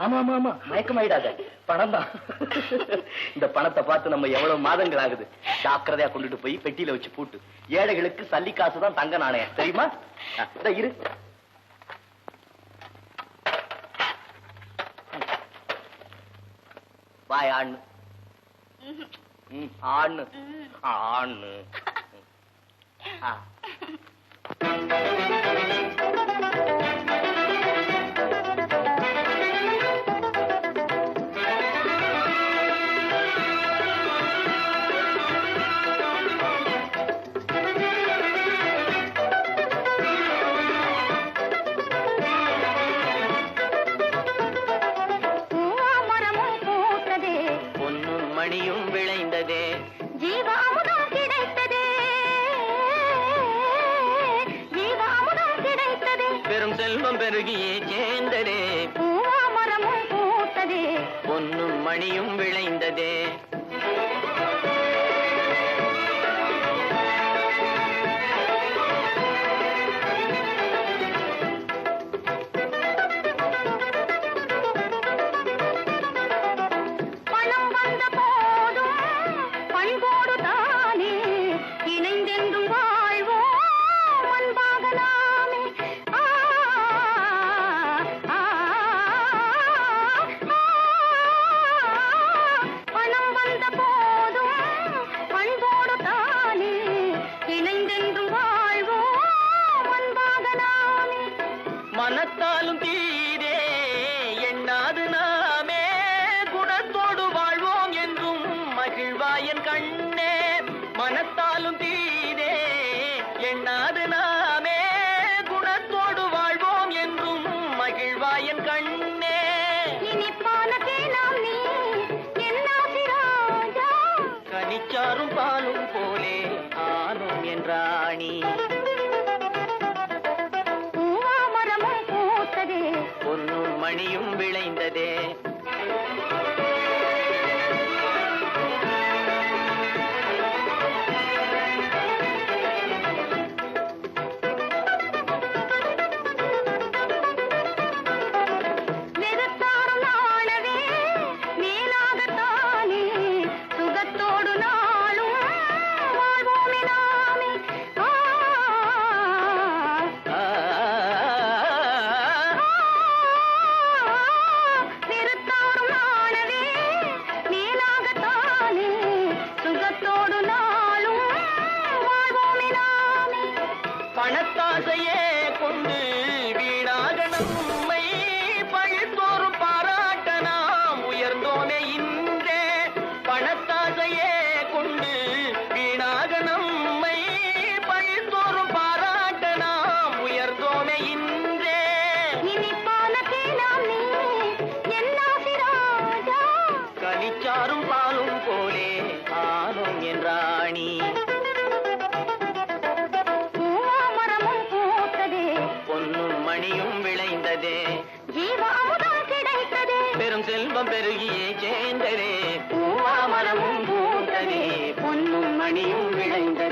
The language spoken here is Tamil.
ஆமா ஆமா ஆமா, மயக்கமாயிடாத. பணம் தான். இந்த பணத்தை பார்த்து நம்ம எவ்வளவு மாதங்கள் ஆகுது. ஜாக்கிரதையா கொண்டுட்டு போய் பெட்டியில வச்சு பூட்டு. ஏழைகளுக்கு சல்லி காசு தான் தங்க நாணயம், தெரியுமா? இரு. வாய் ஆண்ணு. ஆண்ணு ஆண்ணு. மணியும் விளைந்ததே, ஜீவாமுதம் கிடைத்ததே, ஜீவாமுதம் கிடைத்ததே, பெரும் செல்வம் பெருகியே சேர்ந்ததே, பூவாமரமும் பூத்ததே, பொன்னும் மணியும் விளைந்ததே. மனத்தாலும் தீரே எண்ணாது நாமே குணத்தோடு வாழ்வோம் என்றும் மகிழ்வாயன் கண்ணே. மனத்தாலும் தீரே எண்ணாது நாமே குணத்தோடு வாழ்வோம் என்றும் மகிழ்வாயன் கண்ணே. கனிச்சாரும் பாலும் போலே ஆனோம் என்றாணி, பொன்னும் மணியும் விளைந்ததே. பணத்தாசையே கொண்டு வீணாக நம்மை பழித்தோறும் பாராட்ட நாம் உயர்ந்தோமே இன்றே. பணத்தாசையே கொண்டு வீணாக நம்மை பழித்தோறும் பாராட்ட நாம் உயர்ந்தோமே இன்றே. கனிச்சாரும் பாலும் போலே ஆனோம் என்றாணி, மணியும் விளைந்ததே, ஜீவாமுதம் கிடைத்ததே, பெரும் செல்வம் பெருகியே சேர்ந்ததே, பூவாமரமும் பூத்ததே, பொன்னும் மணியும் விளைந்ததே.